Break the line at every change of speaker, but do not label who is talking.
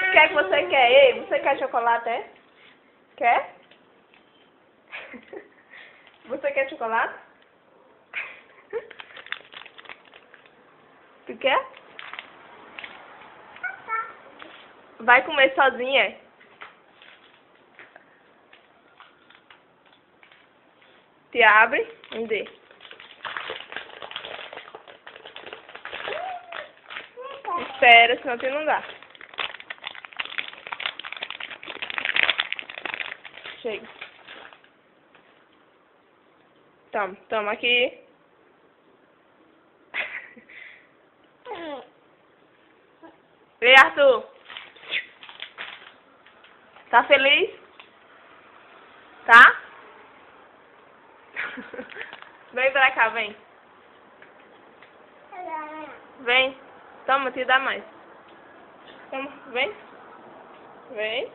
O que é que você quer? Ei, você quer chocolate, é? Quer? Você quer chocolate? Tu quer? Vai comer sozinha? Te abre? Onde? Espera, senão tu não dá. Chega. Toma aqui. Ei, Arthur. Tá feliz? Tá? Vem pra cá, vem. Vem. Toma, te dá mais. Toma, vem. Vem.